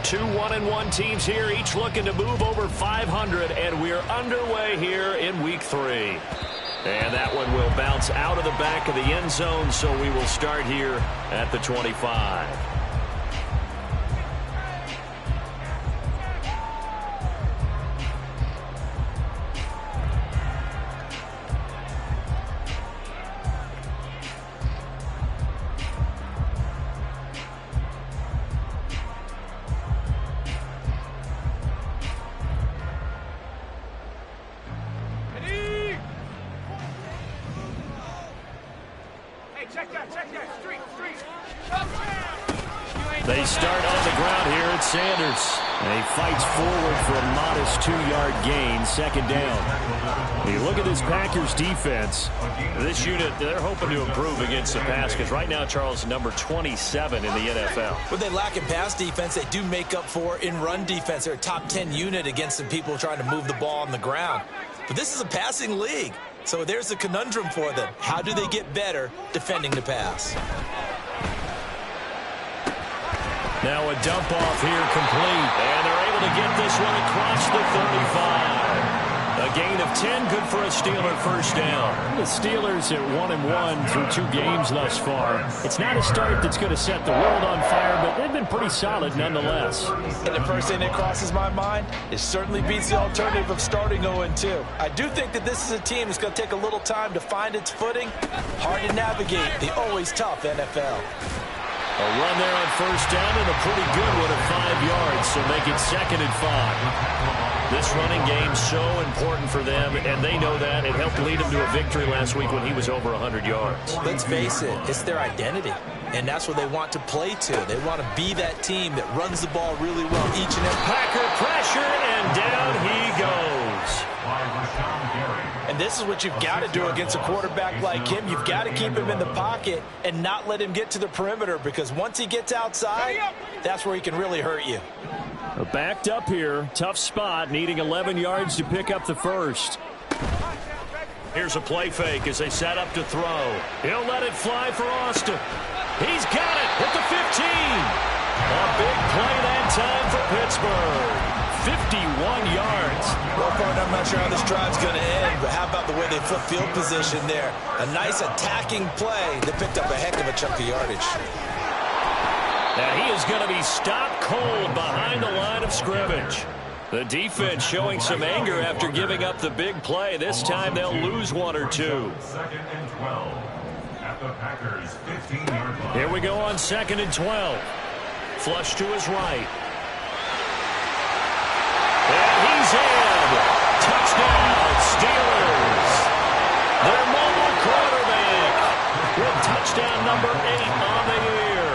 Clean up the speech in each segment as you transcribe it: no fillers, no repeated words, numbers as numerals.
Two 1-1 teams here, each looking to move over 500, and we're underway here in week 3. And that one will bounce out of the back of the end zone, so we will start here at the 25. They start on the ground here at Sanders. And he fights forward for a modest 2-yard gain, second down. You look at this Packers defense. This unit, they're hoping to improve against the pass because right now, Charles, number 27 in the NFL. What they lack in pass defense, they do make up for in run defense. They're a top 10 unit against some people trying to move the ball on the ground. But this is a passing league. So there's a conundrum for them. How do they get better defending the pass? Now a dump off here complete. And they're able to get this one across the 35. A gain of 10, good for a Steeler first down. The Steelers at 1-1 through 2 games thus far. It's not a start that's going to set the world on fire, but they've been pretty solid nonetheless. And the first thing that crosses my mind, it certainly beats the alternative of starting 0-2. I do think that this is a team that's going to take a little time to find its footing. Hard to navigate the always tough NFL. A run there on first down and a pretty good one at 5 yards, so make it 2nd and 5. This running game's so important for them, and they know that. It helped lead them to a victory last week when he was over 100 yards. Let's face it, it's their identity, and that's what they want to play to. They want to be that team that runs the ball really well each and every. Packer pressure, and down he goes. And this is what you've got to do against a quarterback like him. You've got to keep him in the pocket and not let him get to the perimeter, because once he gets outside, that's where he can really hurt you. Backed up here, tough spot, needing 11 yards to pick up the first. Here's a play fake as they set up to throw. He'll let it fly for Austin. He's got it at the 15. A big play that time for Pittsburgh. 51 yards. Well, partner, I'm not sure how this drive's going to end, but how about the way they flip field position there? A nice attacking play that picked up a heck of a chunk of yardage. Now he is going to be stopped cold behind the line of scrimmage. The defense showing some anger after giving up the big play. This time they'll lose 1 or 2. 2nd and 12 at the Packers 15-yard line. Here we go on 2nd and 12. Flush to his right. And he's in. Touchdown, Steelers. Their mobile quarterback with touchdown number 8 on the year.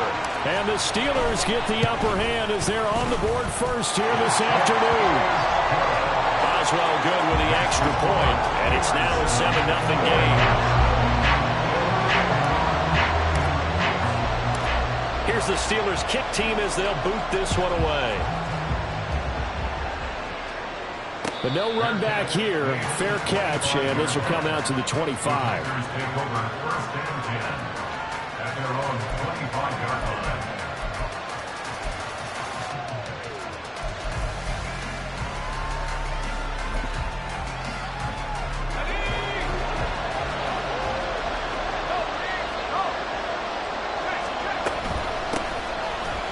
And the Steelers get the upper hand as they're on the board first here this afternoon. Boswell good with the extra point, and it's now a 7-0 game. Here's the Steelers kick team as they'll boot this one away. But no run back here. Fair catch, and this will come out to the 25. At their own 25-yard line.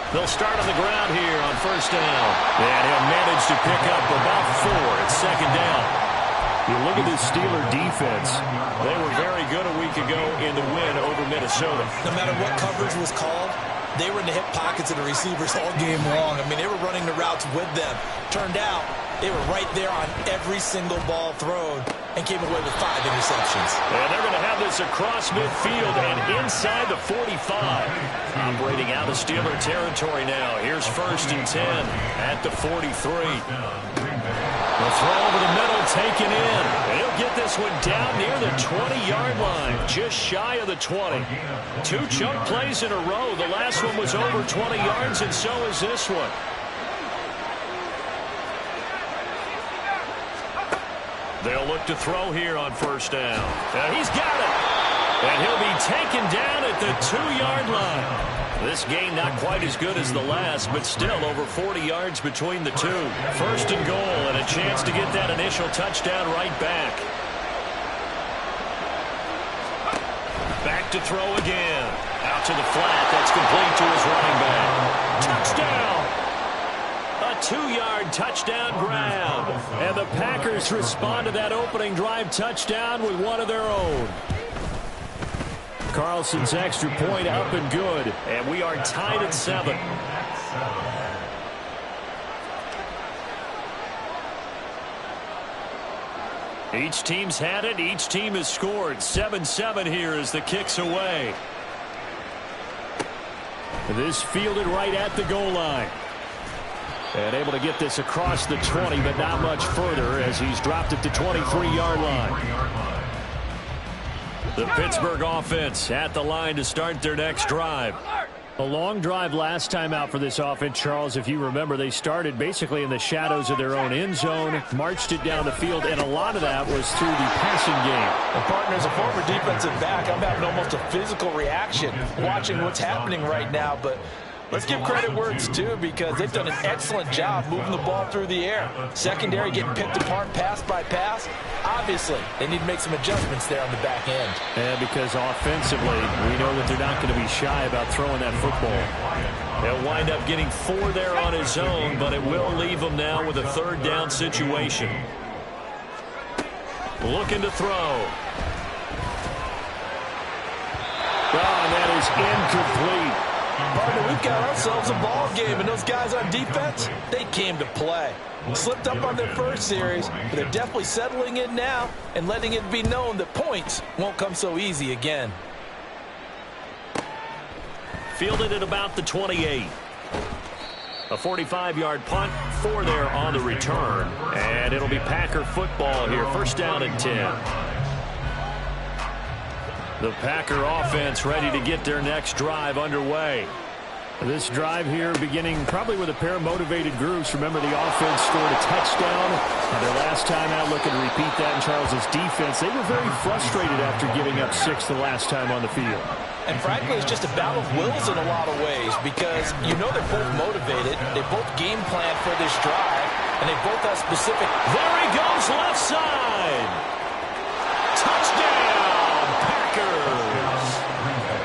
They'll start on the ground here on first down. And he'll manage to pick up about 4 at 2nd down. You look at this Steeler defense. They were very good a week ago in the win over Minnesota. No matter what coverage was called, they were in the hip pockets of the receivers all game long. I mean, they were running the routes with them. Turned out, they were right there on every single ball thrown and came away with 5 interceptions. And they're going to have this across midfield and inside the 45. Operating out of Steeler territory now. Here's 1st and 10 at the 43. The throw over the middle taken in. And he'll get this one down near the 20-yard line, just shy of the 20. 2 chunk plays in a row. The last one was over 20 yards, and so is this one. They'll look to throw here on first down. And he's got it. And he'll be taken down at the 2-yard line. This game not quite as good as the last, but still over 40 yards between the two. First and goal, and a chance to get that initial touchdown right back. Back to throw again. Out to the flat. That's complete to his running back. Touchdown! A 2-yard touchdown grab. And the Packers respond to that opening drive touchdown with one of their own. Carlson's extra point up and good. And we are tied at 7. Each team's had it. Each team has scored. 7-7 here as the kick's away. This fielded right at the goal line. And able to get this across the 20, but not much further as he's dropped at the 23-yard line. The Pittsburgh offense at the line to start their next drive. A long drive last time out for this offense, Charles. If you remember, they started basically in the shadows of their own end zone, marched it down the field, and a lot of that was through the passing game. And partner, as a former defensive back, I'm having almost a physical reaction watching what's happening right now. But let's give credit where it's due, because they've done an excellent job moving the ball through the air. Secondary getting picked apart pass by pass. Obviously, they need to make some adjustments there on the back end. Yeah, because offensively, we know that they're not going to be shy about throwing that football. He'll wind up getting 4 there on his own, but it will leave him now with a 3rd down situation. Looking to throw. And that is incomplete. Partner, we've got ourselves a ball game, and those guys on defense, they came to play. Slipped up on their first series, but they're definitely settling in now and letting it be known that points won't come so easy again. Fielded at about the 28. A 45-yard punt, 4 there on the return, and it'll be Packer football here. First down and 10. The Packer offense ready to get their next drive underway. This drive here beginning probably with a pair of motivated groups. Remember, the offense scored a touchdown. Their last time out, looking to repeat that in Charles's defense. They were very frustrated after giving up 6 the last time on the field. And frankly, it's just a battle of wills in a lot of ways, because you know they're both motivated. They both game plan for this drive, and they both have specific. There he goes, left side. Touchdown, Packers.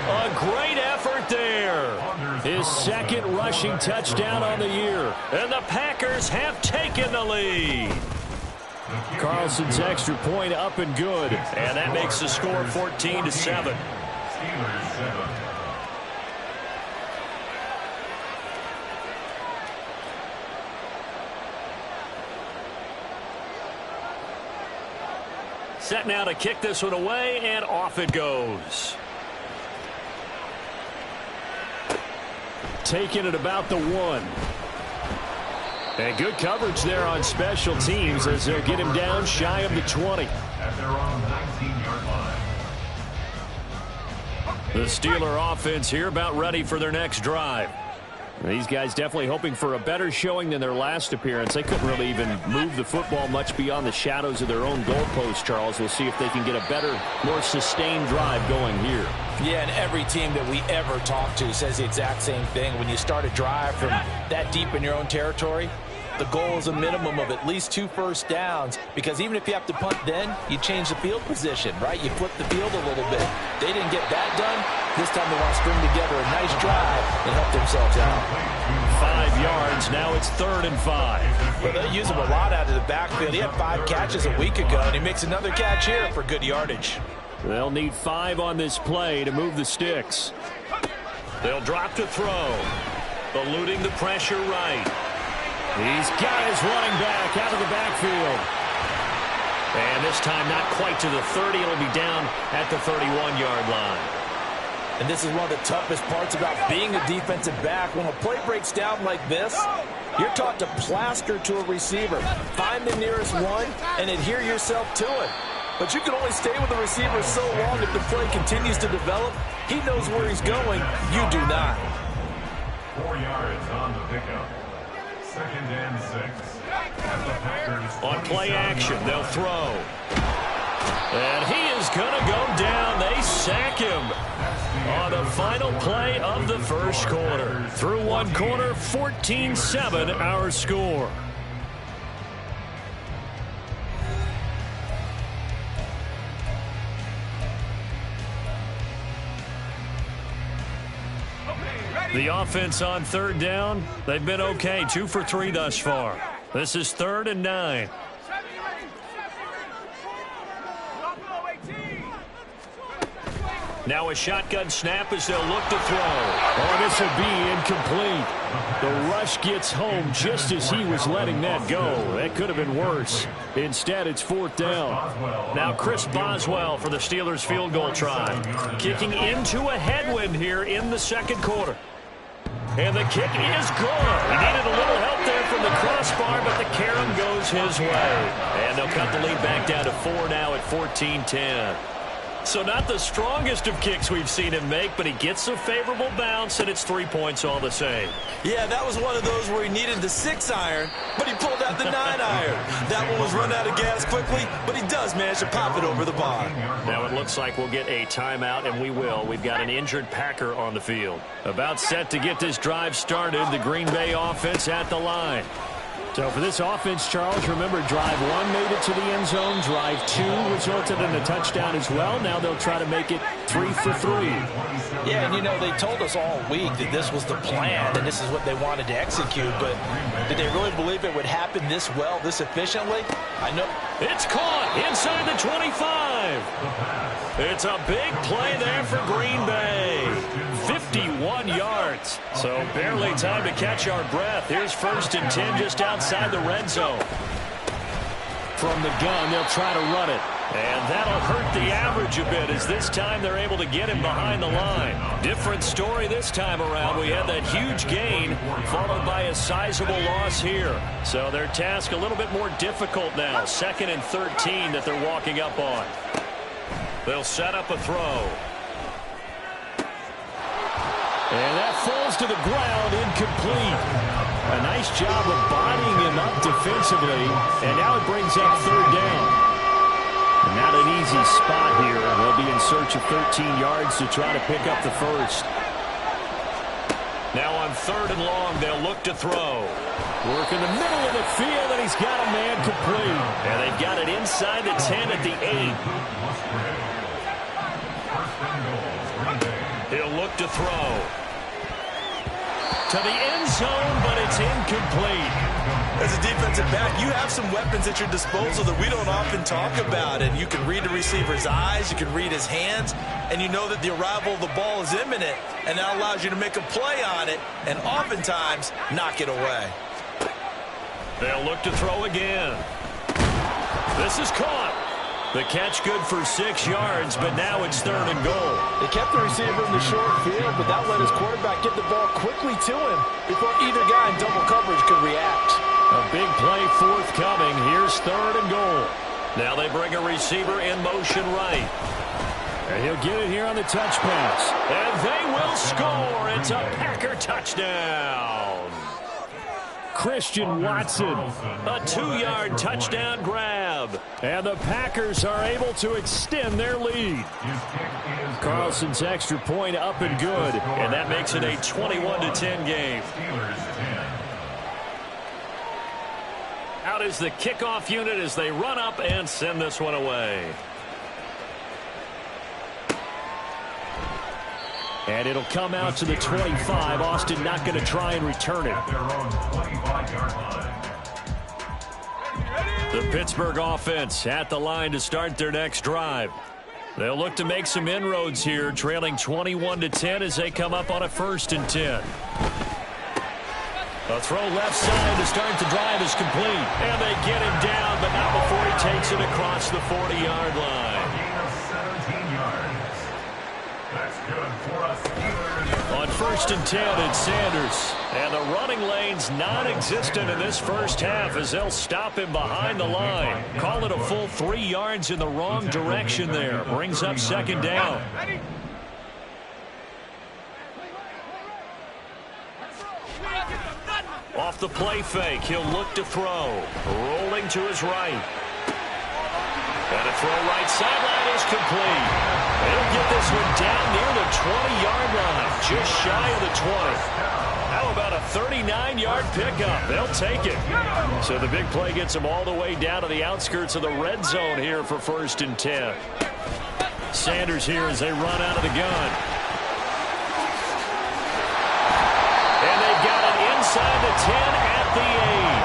A great effort there. His 2nd rushing touchdown on the year. And the Packers have taken the lead. Carlson's extra point up and good. And that makes the score 14-7. Steelers 7. Set now to kick this one away, and off it goes. Taking it about the 1. And good coverage there on special teams as they'll get him down shy of the 20. At their own 19-yard line. The Steeler offense here about ready for their next drive. These guys definitely hoping for a better showing than their last appearance. They couldn't really even move the football much beyond the shadows of their own goalpost, Charles. We'll see if they can get a better, more sustained drive going here. Yeah, and every team that we ever talk to says the exact same thing. When you start a drive from that deep in your own territory, the goal is a minimum of at least 2 first downs, because even if you have to punt then, you change the field position, right? You flip the field a little bit. They didn't get that done. This time they want to string together a nice drive and help themselves out. 5 yards. Now it's 3rd and 5. Well, they use him a lot out of the backfield. He had 5 catches a week ago, and he makes another catch here for good yardage. They'll need 5 on this play to move the sticks. They'll drop to throw. Eluding the pressure right. He's got his running back out of the backfield. And this time not quite to the 30. It'll be down at the 31-yard line. And this is one of the toughest parts about being a defensive back. When a play breaks down like this, you're taught to plaster to a receiver. Find the nearest one and adhere yourself to it. But you can only stay with the receiver so long if the play continues to develop. He knows where he's going. You do not. 4 yards on the pickup. 2nd and 6. As the Packers On play action, they'll throw. And he is going to go down. They sack him on the final play of the first quarter. Through one quarter, 14-7 our score. The offense on third down, they've been okay. 2 for 3 thus far. This is 3rd and 9. Now a shotgun snap as they'll look to throw. Oh, this will be incomplete. The rush gets home just as he was letting that go. That could have been worse. Instead, it's 4th down. Now Chris Boswell for the Steelers field goal try. Kicking into a headwind here in the second quarter. And the kick is good. He needed a little help there from the crossbar, but the carom goes his way. And they'll cut the lead back down to 4 now at 14-10. So not the strongest of kicks we've seen him make, but he gets a favorable bounce, and it's 3 points all the same. Yeah, that was one of those where he needed the 6-iron, but he pulled out the 9-iron. That one was run out of gas quickly, but he does manage to pop it over the bar. Now it looks like we'll get a timeout, and we will. We've got an injured Packer on the field. About set to get this drive started, the Green Bay offense at the line. So for this offense, Charles, remember, drive 1 made it to the end zone. Drive 2 resulted in a touchdown as well. Now they'll try to make it 3 for 3. Yeah, and you know, they told us all week that this was the plan and this is what they wanted to execute, but did they really believe it would happen this well, this efficiently? I know. It's caught inside the 25. It's a big play there for Green Bay. 51 yards. So barely time to catch our breath. Here's 1st and 10 just outside the red zone. From the gun, they'll try to run it. And that'll hurt the average a bit as this time they're able to get him behind the line. Different story this time around. We had that huge gain followed by a sizable loss here. So their task a little bit more difficult now. 2nd and 13 that they're walking up on. They'll set up a throw. And that falls to the ground, incomplete. A nice job of bodying him up defensively. And now it brings up 3rd down. And not an easy spot here. They'll be in search of 13 yards to try to pick up the first. Now on 3rd and long, they'll look to throw. Work in the middle of the field, and he's got a man complete. And they've got it inside the 10 at the 8. He'll look to throw. To the end zone, but it's incomplete. As a defensive back, you have some weapons at your disposal that we don't often talk about. And you can read the receiver's eyes, you can read his hands, and you know that the arrival of the ball is imminent. And that allows you to make a play on it and oftentimes knock it away. They'll look to throw again. This is caught. The catch good for 6 yards, but now it's 3rd and goal. They kept the receiver in the short field, but that let his quarterback get the ball quickly to him before either guy in double coverage could react. A big play forthcoming. Here's 3rd and goal. Now they bring a receiver in motion right. And he'll get it here on the touch pass. And they will score. It's a Packer touchdown. Christian Watson. A 2-yard touchdown grab. And the Packers are able to extend their lead. Carlson's extra point up and good. And that makes it a 21-10 game. Out is the kickoff unit as they run up and send this one away. And it'll come out to the 25. Austin not going to try and return it. The Pittsburgh offense at the line to start their next drive. They'll look to make some inroads here, trailing 21-10 as they come up on a 1st and 10. A throw left side to start the drive is complete. And they get him down, but not before he takes it across the 40-yard line. On 1st and 10, it's Sanders. And the running lane's non-existent in this first half as they'll stop him behind the line. Call it a full 3 yards in the wrong direction there. Brings up 2nd down. Off the play fake, he'll look to throw. Rolling to his right. And a throw right sideline is complete. They'll get this one down near the 20-yard line, just shy of the 20. How about a 39-yard pickup? They'll take it. So the big play gets them all the way down to the outskirts of the red zone here for 1st and 10. Sanders here as they run out of the gun. And they've got it inside the 10 at the 8.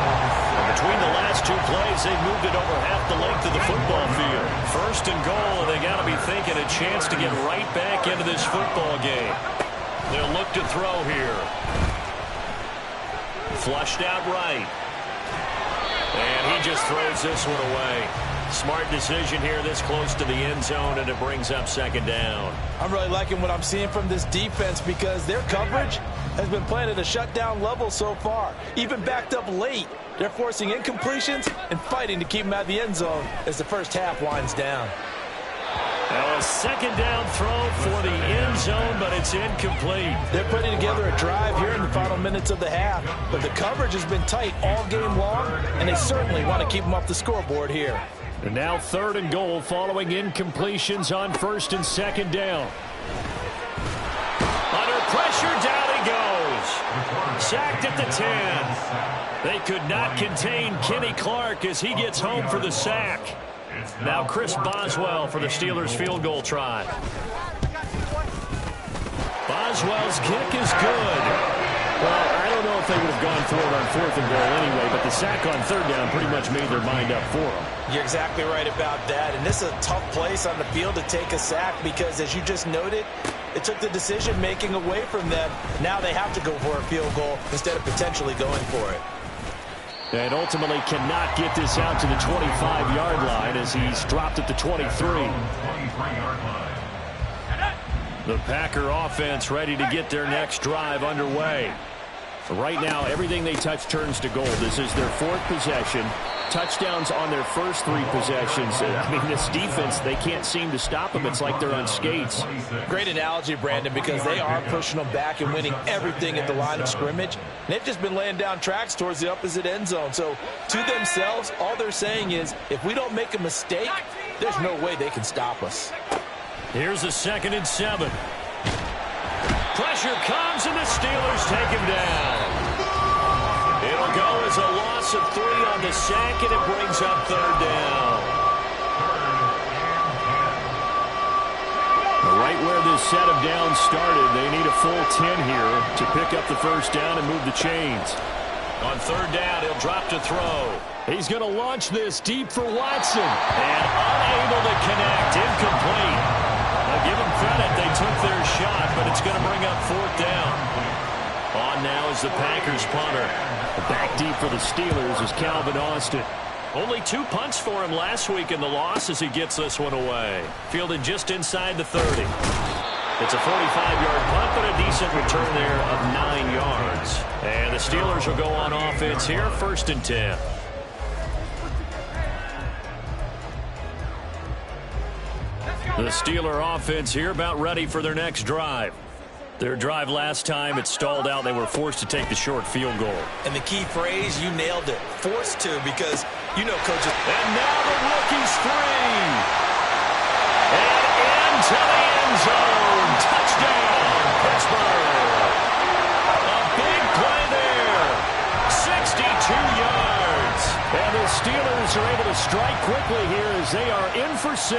And between the last two plays, they've moved it over half the length of the football field. 1st and goal, and they got to be thinking a chance to get right back into this football game. They'll look to throw here. Flushed out right. And he just throws this one away. Smart decision here this close to the end zone, and it brings up 2nd down. I'm really liking what I'm seeing from this defense because their coverage has been playing at a shutdown level so far. Even backed up late, they're forcing incompletions and fighting to keep them out of the end zone as the first half winds down. Now a 2nd down throw for the end zone, but it's incomplete. They're putting together a drive here in the final minutes of the half, but the coverage has been tight all game long, and they certainly want to keep them off the scoreboard here. And now 3rd and goal following incompletions on 1st and 2nd down. Under pressure, down he goes. Sacked at the 10. They could not contain Kenny Clark as he gets home for the sack. Now Chris Boswell for the Steelers field goal try. Boswell's kick is good. Well, I don't know if they would have gone for it on 4th and goal anyway, but the sack on 3rd down pretty much made their mind up for them. You're exactly right about that, and this is a tough place on the field to take a sack because, as you just noted, it took the decision-making away from them. Now they have to go for a field goal instead of potentially going for it. And ultimately cannot get this out to the 25-yard line as he's dropped at the 23. The Packer offense ready to get their next drive underway. Right now, everything they touch turns to gold. This is their 4th possession. Touchdowns on their first 3 possessions. I mean, this defense, they can't seem to stop them. It's like they're on skates. Great analogy, Brandon, because they are pushing them back and winning everything at the line of scrimmage. And they've just been laying down tracks towards the opposite end zone. So to themselves, all they're saying is, if we don't make a mistake, there's no way they can stop us. Here's a 2nd and 7. Pressure comes, and the Steelers take him down. It'll go as a loss of 3 on the sack, and it brings up 3rd down. Right where this set of downs started, they need a full 10 here to pick up the 1st down and move the chains. On 3rd down, he'll drop to throw. He's going to launch this deep for Watson. And unable to connect, incomplete. I'll give them credit, they took their shot, but it's going to bring up 4th down. On now is the Packers punter. Back deep for the Steelers is Calvin Austin. Only 2 punts for him last week in the loss as he gets this one away. Fielded just inside the 30. It's a 45-yard punt, but a decent return there of 9 yards. And the Steelers will go on offense here, 1st and 10. The Steeler offense here about ready for their next drive. Their drive last time, it stalled out. They were forced to take the short field goal. And the key phrase, you nailed it. Forced to, because, you know, coaches. And now the rookie's 3. And into the end zone. Touchdown, Pittsburgh. A big play there. 62 yards. And the Steelers are able to strike quickly here as they are in for 6.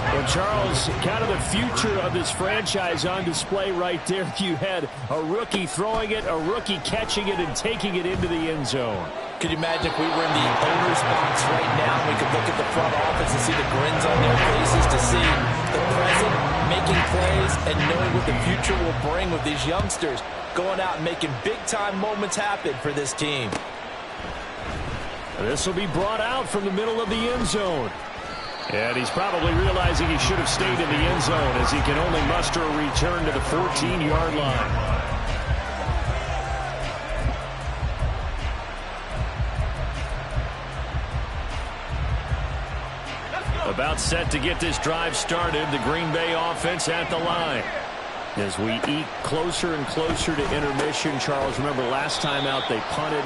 Well, Charles, kind of the future of this franchise on display right there. You had a rookie throwing it, a rookie catching it, and taking it into the end zone. Could you imagine if we were in the owner's box right now, we could look at the front office and see the grins on their faces, to see the present making plays and knowing what the future will bring with these youngsters going out and making big-time moments happen for this team. This will be brought out from the middle of the end zone. And he's probably realizing he should have stayed in the end zone as he can only muster a return to the 14-yard line. About set to get this drive started, the Green Bay offense at the line. As we eke closer and closer to intermission, Charles, remember last time out they punted.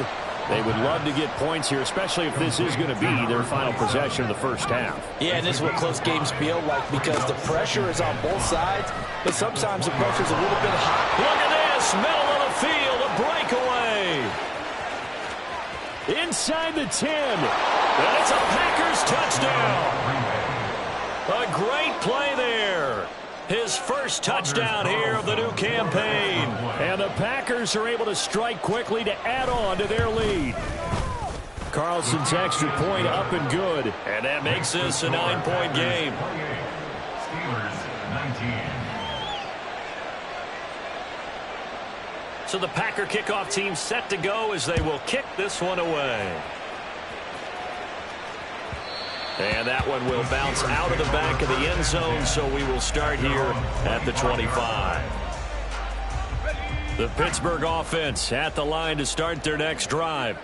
They would love to get points here, especially if this is going to be their final possession of the first half. Yeah, and this is what close games feel like because the pressure is on both sides, but sometimes the pressure is a little bit hot. Look at this, middle of the field, a breakaway. Inside the 10. And it's a Packers touchdown. A great play there. His first touchdown here of the new campaign. And the Packers are able to strike quickly to add on to their lead. Carlson's extra point up and good. And that makes this a 9-point game. Steelers 19. So the Packer kickoff team set to go as they will kick this one away. And that one will bounce out of the back of the end zone, so we will start here at the 25. The Pittsburgh offense at the line to start their next drive.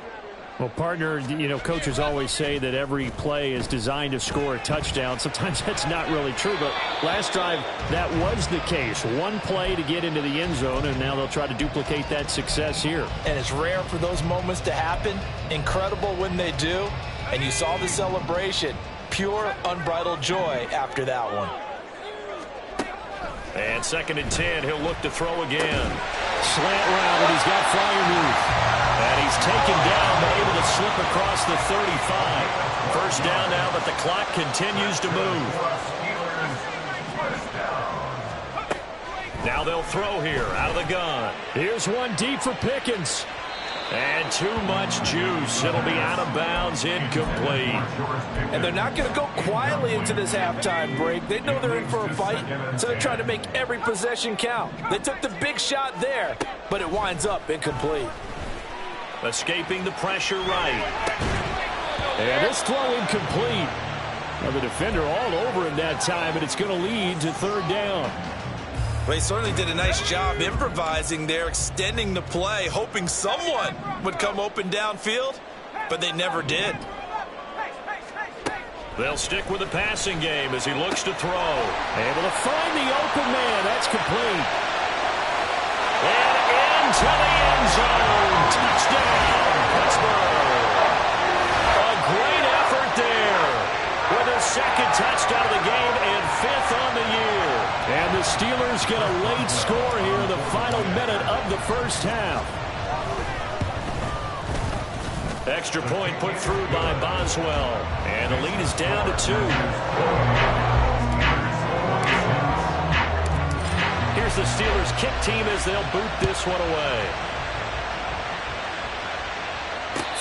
Well, partner, coaches always say that every play is designed to score a touchdown. Sometimes that's not really true, but last drive, that was the case. One play to get into the end zone, and now they'll try to duplicate that success here. And it's rare for those moments to happen. Incredible when they do. And you saw the celebration. Pure, unbridled joy after that one. And 2nd and 10, he'll look to throw again. Slant route, and he's got Freiermuth. And he's taken down, but able to slip across the 35. First down now, but the clock continues to move. Now they'll throw here out of the gun. Here's one deep for Pickens. And too much juice. It'll be out of bounds, incomplete. And they're not going to go quietly into this halftime break. They know they're in for a fight, so they're trying to make every possession count. They took the big shot there, but it winds up incomplete. Escaping the pressure right. And this throw incomplete. Now the defender all over him that time, and it's going to lead to 3rd down. Well, he certainly did a nice job improvising there, extending the play, hoping someone would come open downfield, but they never did. They'll stick with the passing game as he looks to throw. Able to find the open man. That's complete. And into the end zone. Touchdown, Pittsburgh. A great effort there. With his 2nd touchdown of the game and 5th on the year. And the Steelers get a late score here in the final minute of the first half. Extra point put through by Boswell. And the lead is down to 2. Here's the Steelers kick team as they'll boot this one away.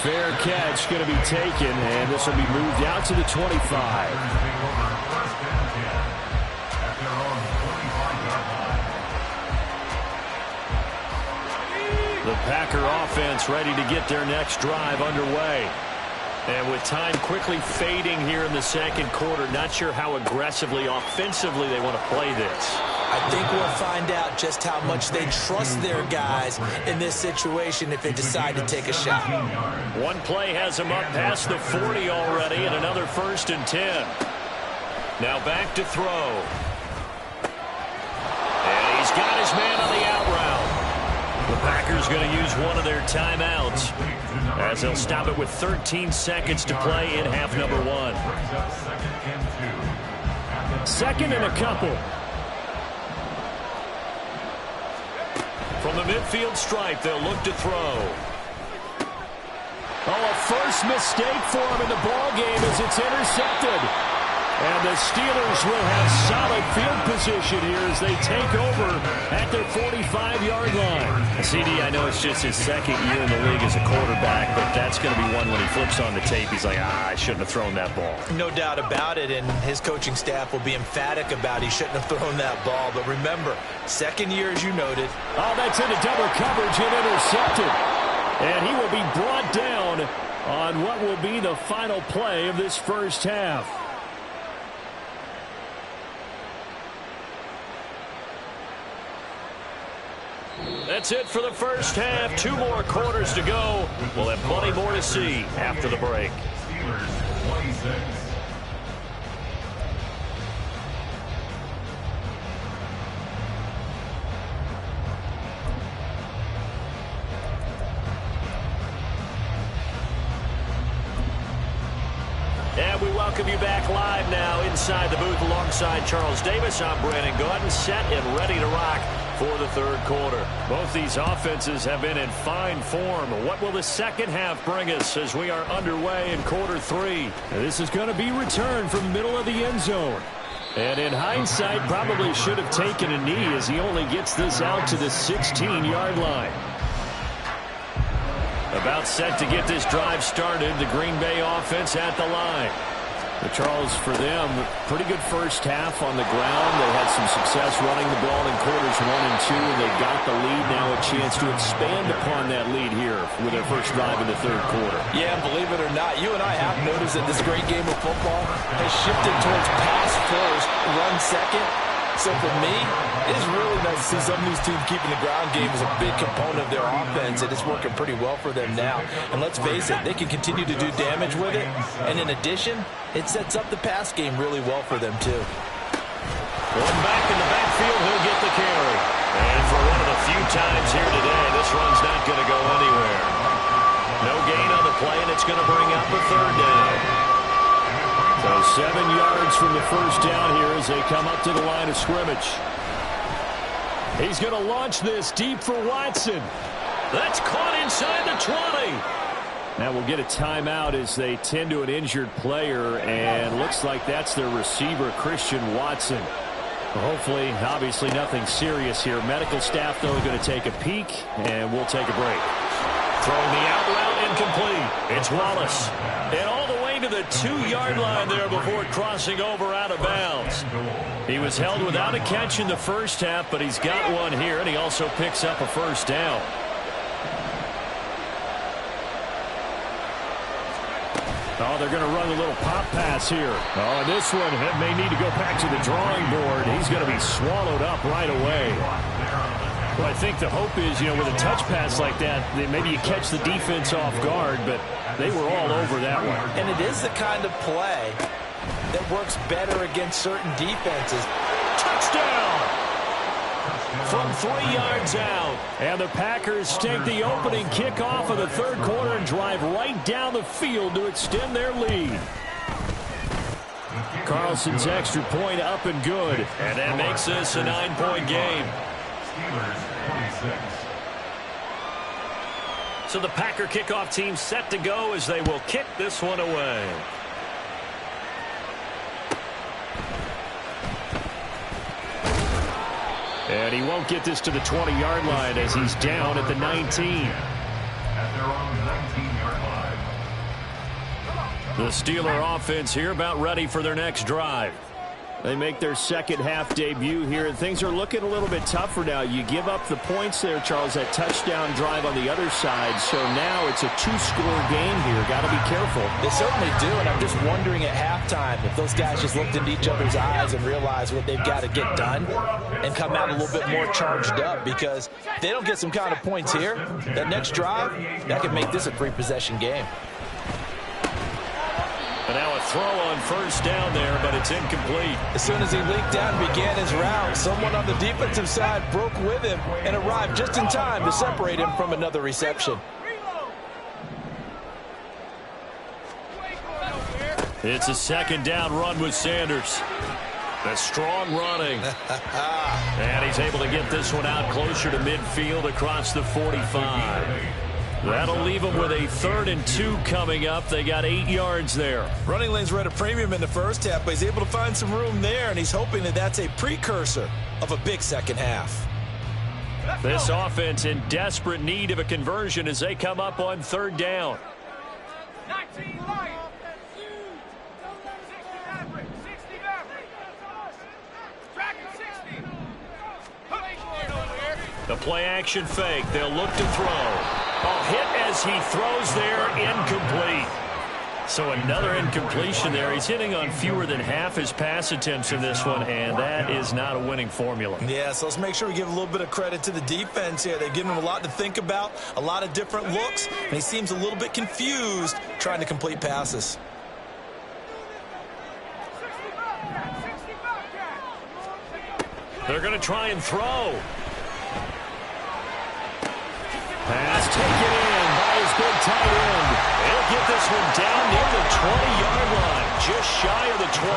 Fair catch going to be taken, and this will be moved out to the 25. The Packer offense ready to get their next drive underway. And with time quickly fading here in the 2nd quarter, not sure how aggressively, offensively they want to play this. I think we'll find out just how much they trust their guys in this situation if they decide to take a shot. One play has him up past the 40 already, and another 1st and 10. Now back to throw. And he's got his man on the out route. The Packers going to use one of their timeouts as they'll stop it with 13 seconds to play in half number 1. 2nd and a couple. From the midfield stripe, they'll look to throw. Oh, a first mistake for him in the ball game as it's intercepted. And the Steelers will have solid field position here as they take over at their 45-yard line. CD, I know it's just his 2nd year in the league as a quarterback, but that's going to be one when he flips on the tape. He's like, I shouldn't have thrown that ball. No doubt about it, and his coaching staff will be emphatic about he shouldn't have thrown that ball. But remember, 2nd year, as you noted. Oh, that's into double coverage and intercepted. And he will be brought down on what will be the final play of this first half. That's it for the first half. 2 more quarters to go. We'll have plenty more to see after the break. Steelers 26. And we welcome you back live now inside the booth alongside Charles Davis. I'm Brandon Gaudin, set and ready to rock for the third quarter. Both these offenses have been in fine form. What will the second half bring us as we are underway in quarter three? This is going to be returned from the middle of the end zone. And in hindsight, probably should have taken a knee as he only gets this out to the 16-yard line. About set to get this drive started. The Green Bay offense at the line. But Charles, for them, pretty good first half on the ground. They had some success running the ball in quarters 1 and 2, and they got the lead. Now a chance to expand upon that lead here with their first drive in the third quarter. Yeah, and believe it or not, you and I have noticed that this great game of football has shifted towards pass first, run second. So for me, it's really nice to see some of these teams keeping the ground game as a big component of their offense, and it's working pretty well for them now. And let's face it, they can continue to do damage with it. And in addition, it sets up the pass game really well for them, too. Going back in the backfield, he'll get the carry. And for one of the few times here today, this run's not going to go anywhere. No gain on the play, and it's going to bring up a third down. So 7 yards from the first down here as they come up to the line of scrimmage. He's going to launch this deep for Watson. That's caught inside the 20. Now we'll get a timeout as they tend to an injured player, and looks like that's their receiver, Christian Watson. Well, hopefully, obviously nothing serious here. Medical staff, though, going to take a peek, and we'll take a break. Throwing the out route incomplete. It's Wallace. And all the way to the 2-yard line there before crossing over out of bounds. He was held without a catch in the first half, but he's got one here, and he also picks up a first down. Oh, they're going to run a little pop pass here. Oh, and this one may need to go back to the drawing board. He's going to be swallowed up right away. Well, I think the hope is, with a touch pass like that, maybe you catch the defense off guard, but they were all over that one. And it is the kind of play that works better against certain defenses. Touchdown! From 3 yards out. And the Packers take the opening kickoff of the third quarter and drive right down the field to extend their lead. Carlson's extra point up and good. And that makes this a 9-point game. So the Packer kickoff team set to go as they will kick this one away. And he won't get this to the 20-yard line as he's down at the 19. At their own 19-yard line. The Steeler offense here about ready for their next drive. They make their second half debut here, and things are looking a little bit tougher now. You give up the points there, Charles, that touchdown drive on the other side. So now it's a 2-score game here. Got to be careful. They certainly do, and I'm just wondering at halftime if those guys just looked into each other's eyes and realized what they've got to get done and come out a little bit more charged up, because if they don't get some kind of points here, that next drive, that could make this a 3-possession game. And now a throw on first down there, but it's incomplete. As soon as he leaped down and began his route, someone on the defensive side broke with him and arrived just in time to separate him from another reception. It's a second down run with Sanders. The strong running. And he's able to get this one out closer to midfield across the 45. That'll leave them with a 3rd and 2 coming up. They got 8 yards there. Running lanes were at a premium in the first half, but he's able to find some room there, and he's hoping that that's a precursor of a big second half. This offense in desperate need of a conversion as they come up on 3rd down. The play action fake. They'll look to throw. A hit as he throws there, incomplete. So another incompletion there. He's hitting on fewer than half his pass attempts in this one, and that is not a winning formula. Yeah, so let's make sure we give a little bit of credit to the defense here. They've given him a lot to think about, a lot of different looks, and he seems a little bit confused trying to complete passes. They're going to try and throw. Pass taken in by his big tight end. He'll get this one down near the 20-yard line. just shy of the 20.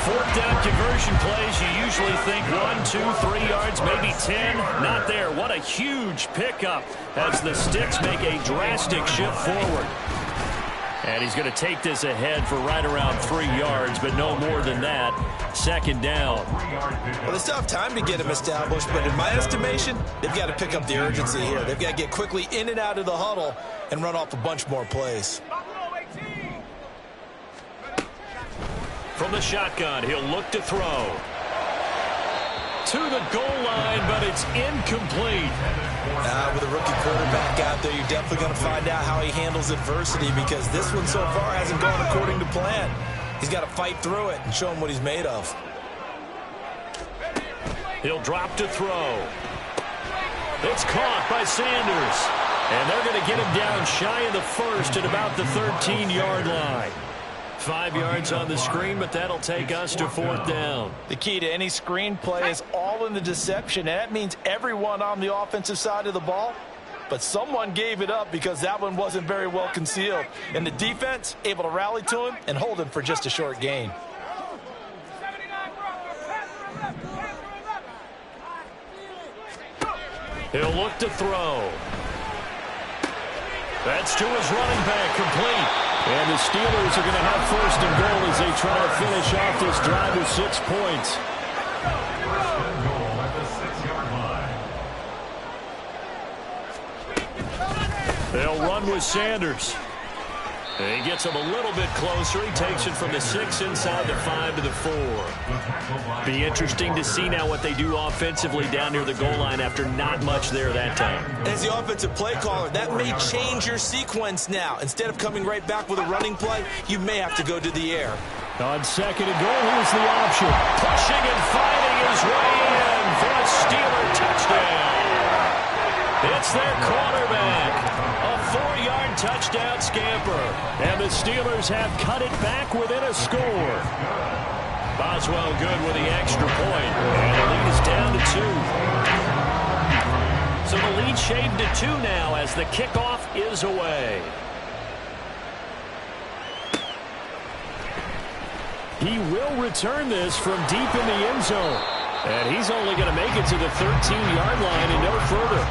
Fourth down conversion plays, you usually think 1, 2, 3 yards, maybe 10. Not there. What a huge pickup as the Sticks make a drastic shift forward. And he's going to take this ahead for right around 3 yards, but no more than that. Second down. Well, they still have time to get him established, but in my estimation, they've got to pick up the urgency here. They've got to get quickly in and out of the huddle and run off a bunch more plays. From the shotgun, he'll look to throw. To the goal line, but it's incomplete. With a rookie quarterback out there, you're definitely going to find out how he handles adversity, because this one so far hasn't gone according to plan. He's got to fight through it and show him what he's made of. He'll drop to throw. It's caught by Sanders. And they're going to get him down shy of the first at about the 13-yard line. 5 yards on the screen, but that'll take us to fourth down. The key to any screen play is all in the deception, and that means everyone on the offensive side of the ball. But someone gave it up because that one wasn't very well concealed. And the defense able to rally to him and hold him for just a short gain. He'll look to throw. That's to his running back, complete. And the Steelers are going to have first and goal as they try to finish off this drive with 6 points. First and goal at the 6-yard line. They'll run with Sanders. And he gets him a little bit closer. He takes it from the 6 inside the 5 to the 4. Be interesting to see now what they do offensively down near the goal line after not much there that time. As the offensive play caller, that may change your sequence now. Instead of coming right back with a running play, you may have to go to the air. On second and goal, here's the option. Pushing and fighting his way in for a Steeler touchdown. It's their quarterback. A 4-yard touchdown scamper. And the Steelers have cut it back within a score. Boswell good with the extra point. And the lead is down to 2. So the lead shaved to 2 now as the kickoff is away. He will return this from deep in the end zone. And he's only going to make it to the 13-yard line and no further.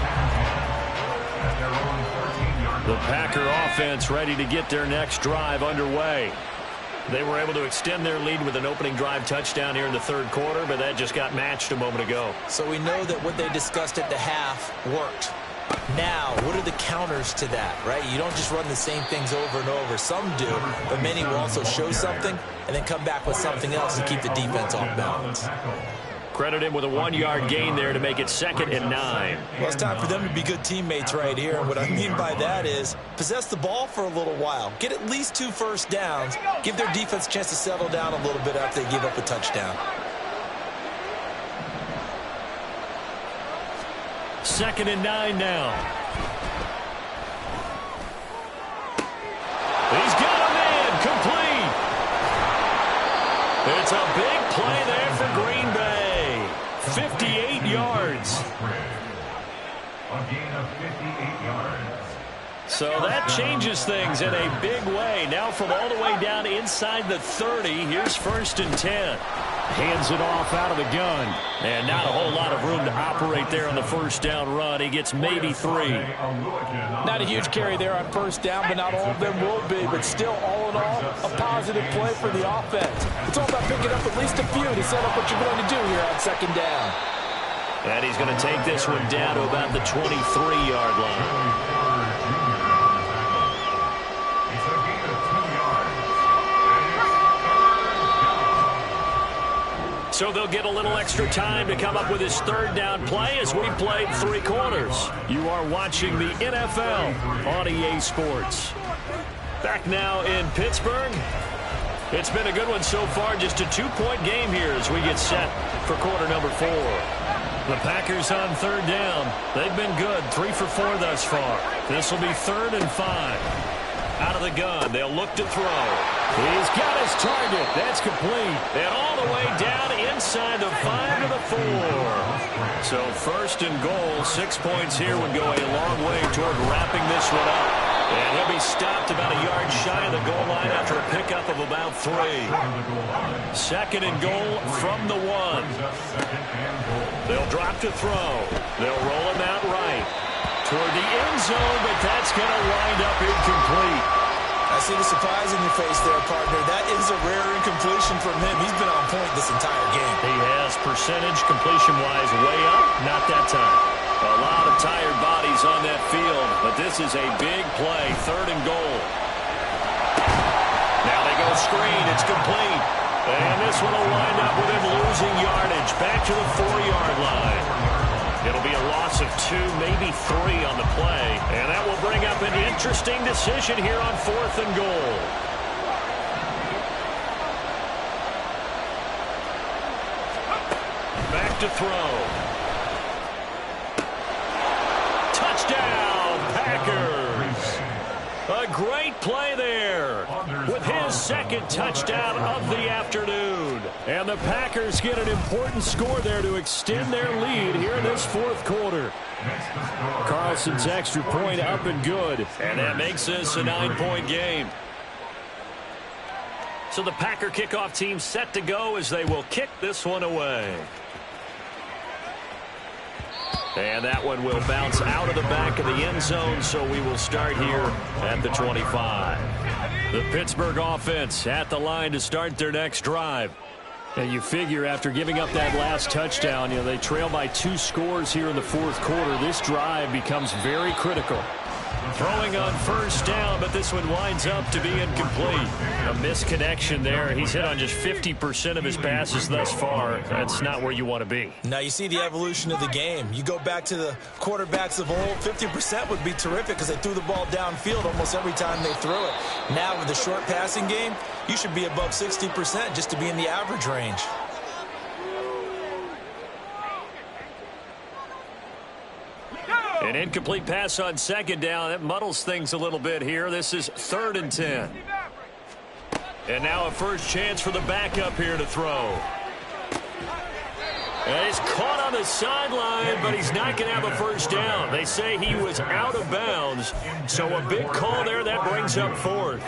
The Packer offense ready to get their next drive underway. They were able to extend their lead with an opening drive touchdown here in the third quarter, but that just got matched a moment ago. So we know that what they discussed at the half worked. Now, what are the counters to that, right? You don't just run the same things over and over. Some do, but many will also show something and then come back with something else to keep the defense off balance. Credit him with a 1-yard gain there to make it 2nd and 9. Well, it's time for them to be good teammates right here. And what I mean by that is possess the ball for a little while. Get at least 2 first downs. Give their defense a chance to settle down a little bit after they give up a touchdown. 2nd and 9 now. He's got him in. Complete. It's a big play there for Green Bay. 58 yards. A gain of 58 yards. So that changes things in a big way. Now from all the way down inside the 30, here's 1st and 10. Hands it off out of the gun. And not a whole lot of room to operate there on the first down run. He gets maybe 3. Not a huge carry there on first down, but not all of them will be. But still, all in all, a positive play for the offense. It's all about picking up at least a few to set up what you're going to do here on 2nd down. And he's going to take this one down to about the 23-yard line. So they'll get a little extra time to come up with his 3rd down play as we played 3 quarters. You are watching the NFL on EA Sports. Back now in Pittsburgh. It's been a good one so far. Just a 2-point game here as we get set for quarter number 4. The Packers on 3rd down. They've been good. 3 for 4 thus far. This will be 3rd and 5. Out of the gun, they'll look to throw. He's got his target. That's complete. And all the way down inside the 5 to the 4. So 1st and goal, 6 points here would go a long way toward wrapping this one up. And he'll be stopped about a yard shy of the goal line after a pickup of about 3. Second and goal from the 1. They'll drop to throw. They'll roll him out right toward the end zone, but that's going to wind up incomplete. I see the surprise in your face there, partner. That is a rare incompletion from him. He's been on point this entire game. He has percentage completion-wise way up, not that time. A lot of tired bodies on that field, but this is a big play, 3rd and goal. Now they go screen. It's complete. And this one will wind up with him losing yardage back to the 4-yard line. It'll be a loss of 2, maybe 3 on the play. And that will bring up an interesting decision here on 4th and goal. Back to throw. Touchdown, Packers. A great play there with his 2nd touchdown of the afternoon. And the Packers get an important score there to extend their lead here in this 4th quarter. Carlson's extra point up and good. And that makes this a 9-point game. So the Packer kickoff team set to go as they will kick this one away. And that one will bounce out of the back of the end zone, so we will start here at the 25. The Pittsburgh offense at the line to start their next drive. And you figure after giving up that last touchdown, they trail by 2 scores here in the 4th quarter. This drive becomes very critical. Throwing on 1st down, but this one winds up to be incomplete. A misconnection there. He's hit on just 50% of his passes thus far. That's not where you want to be. Now you see the evolution of the game. You go back to the quarterbacks of old, 50% would be terrific because they threw the ball downfield almost every time they threw it. Now with the short passing game, you should be above 60% just to be in the average range. An incomplete pass on 2nd down. That muddles things a little bit here. This is 3rd and 10. And now a first chance for the backup here to throw. And he's caught on the sideline, but he's not going to have a first down. They say he was out of bounds. So a big call there. That brings up 4th.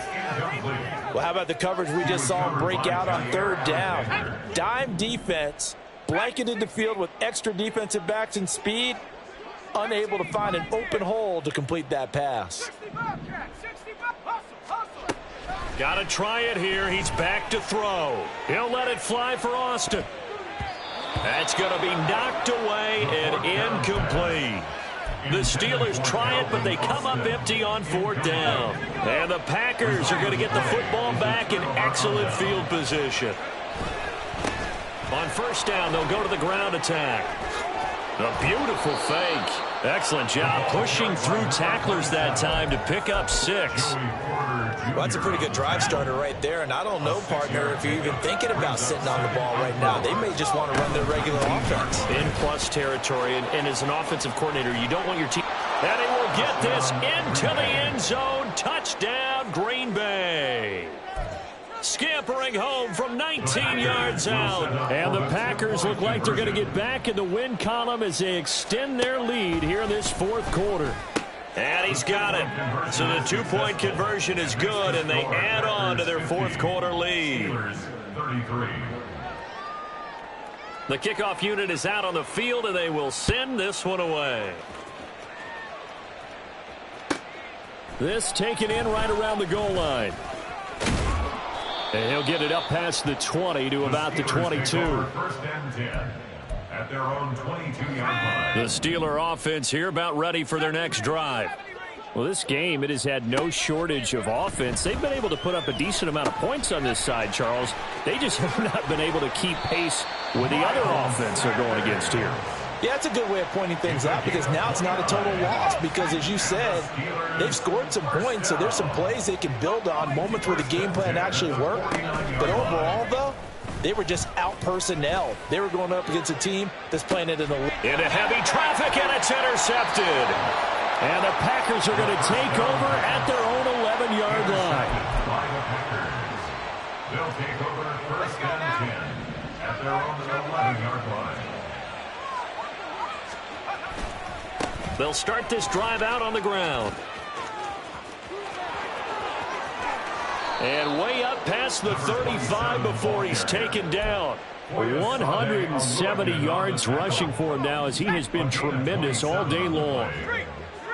Well, how about the coverage we just saw him break out on 3rd down? Dime defense, blanketed the field with extra defensive backs and speed. Unable to find an open hole to complete that pass. Got to try it here. He's back to throw. He'll let it fly for Austin. That's going to be knocked away and incomplete. The Steelers try it, but they come up empty on 4th down. And the Packers are going to get the football back in excellent field position. On 1st down, they'll go to the ground attack. A beautiful fake. Excellent job pushing through tacklers that time to pick up 6. Well, that's a pretty good drive starter right there. And I don't know, partner, if you're even thinking about sitting on the ball right now. They may just want to run their regular offense. In plus territory. And as an offensive coordinator, you don't want your team. And he will get this into the end zone. Touchdown, Green Bay. Scampering home from 19 yards out. And the Packers look like they're going to get back in the win column as they extend their lead here in this 4th quarter. And he's got it. So the 2-point conversion is good, and they add on to their 4th quarter lead. The kickoff unit is out on the field, and they will send this one away. This taken in right around the goal line. And he'll get it up past the 20 to about the 22. First and 10 at their own 22-yard line. The Steeler offense here about ready for their next drive. Well, this game, it has had no shortage of offense. They've been able to put up a decent amount of points on this side, Charles. They just have not been able to keep pace with the other offense they're going against here. Yeah, it's a good way of pointing things out because now it's not a total loss because, as you said, they've scored some points, so there's some plays they can build on, moments where the game plan actually worked. But overall, though, they were just out personnel. They were going up against a team that's playing it into heavy traffic, and it's intercepted. And the Packers are going to take over at their own 11-yard line. They'll take over first and 10 at their own 11-yard line. They'll start this drive out on the ground. And way up past the 35 before he's taken down. 170 yards rushing for him now as he has been tremendous all day long.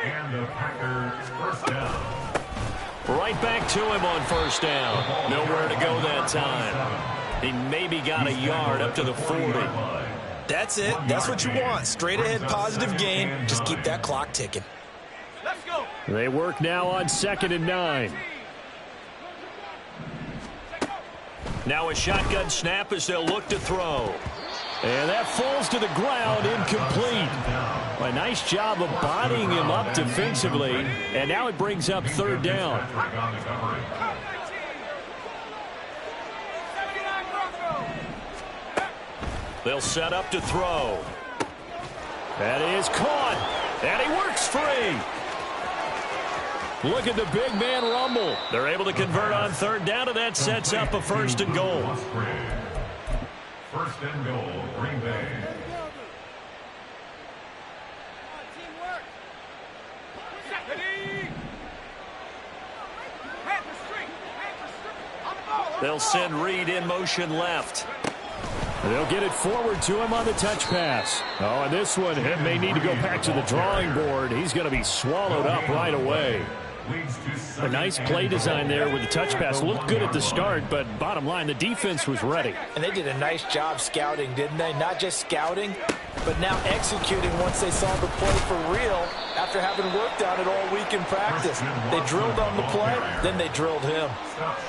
And the Packers first down. Right back to him on first down. Nowhere to go that time. He maybe got a yard up to the 40. That's it. That's what you want. Straight ahead positive gain. Just keep that clock ticking. Let's go. They work now on 2nd and 9. Now a shotgun snap as they'll look to throw. And that falls to the ground, incomplete. A nice job of bodying him up defensively. And now it brings up 3rd down. They'll set up to throw. That is caught. And he works free. Look at the big man rumble. They're able to convert on 3rd down, and that sets up a 1st and goal. 1st and goal, Green Bay. They'll send Reed in motion left. They'll get it forward to him on the touch pass. Oh, and this one, it may need to go back to the drawing board. He's going to be swallowed up right away. A nice play design there with the touch pass. Looked good at the start, but bottom line, the defense was ready. And they did a nice job scouting, didn't they? Not just scouting, but now executing once they saw the play for real after having worked on it all week in practice. They drilled on the play, then they drilled him.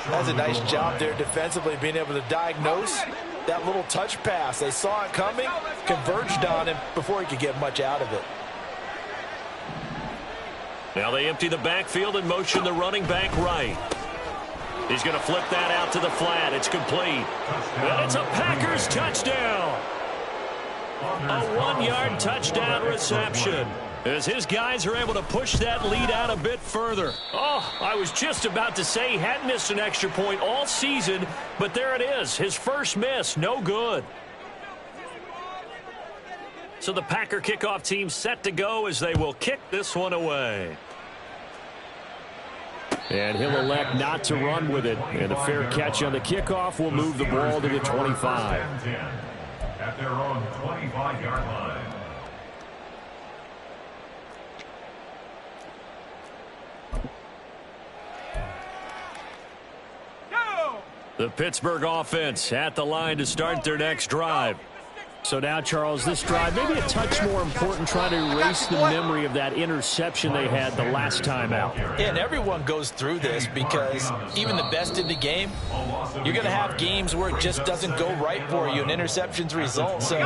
That's a nice job there defensively, being able to diagnose that little touch pass. They saw it coming, converged on him before he could get much out of it. Now they empty the backfield and motion the running back right. He's going to flip that out to the flat. It's complete. And it's a Packers touchdown. A 1-yard touchdown reception, as his guys are able to push that lead out a bit further. Oh, I was just about to say he hadn't missed an extra point all season, but there it is. His first miss, no good. So the Packer kickoff team set to go as they will kick this one away. And he'll elect not to run with it. And a fair catch on the kickoff will move the ball to the 25. At their own 25-yard line. The Pittsburgh offense at the line to start their next drive. So now, Charles, this drive maybe a touch more important, trying to erase the memory of that interception they had the last time out. Yeah, and everyone goes through this because even the best in the game, you're going to have games where it just doesn't go right for you and interceptions result. So,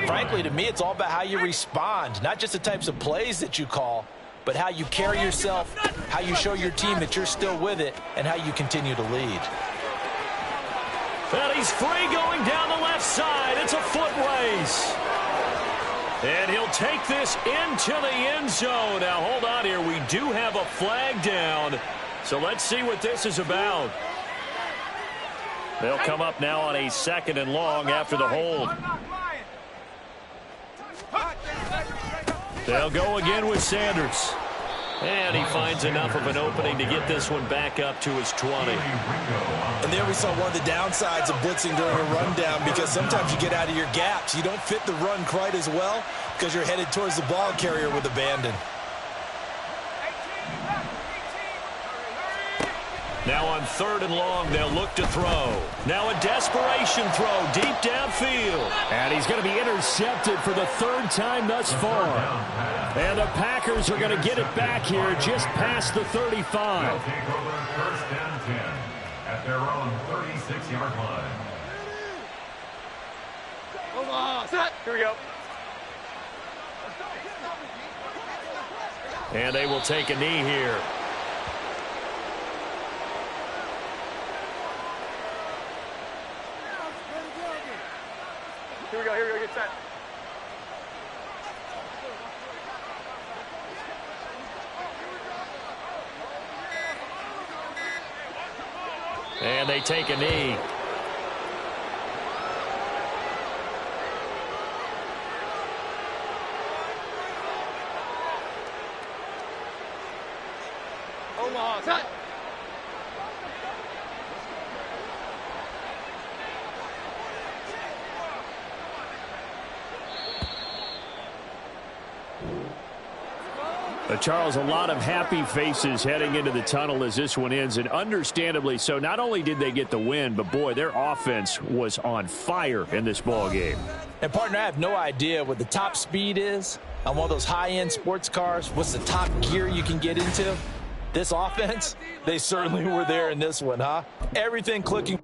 frankly, to me, it's all about how you respond, not just the types of plays that you call, but how you carry yourself, how you show your team that you're still with it, and how you continue to lead. And he's free going down the left side. It's a foot race. And he'll take this into the end zone. Now, hold on here. We do have a flag down. So let's see what this is about. They'll come up now on a 2nd and long after the hold. They'll go again with Sanders. And he finds enough of an opening to get this one back up to his 20. And there we saw one of the downsides of blitzing during a rundown, because sometimes you get out of your gaps. You don't fit the run quite as well because you're headed towards the ball carrier with abandon. Now on 3rd and long, they'll look to throw. Now a desperation throw deep downfield. And he's going to be intercepted for the 3rd time thus far. And the Packers are going to get it back here just past the 35. They'll take over 1st and 10 at their own 36-yard line. Hold on, set. Here we go. And they will take a knee here. Here we go, get set. And they take a knee. Omaha, set. Charles, a lot of happy faces heading into the tunnel as this one ends, and understandably so. Not only did they get the win, but, boy, their offense was on fire in this ball game. And, partner, I have no idea what the top speed is on one of those high-end sports cars. What's the top gear you can get into? This offense, they certainly were there in this one, huh? Everything clicking.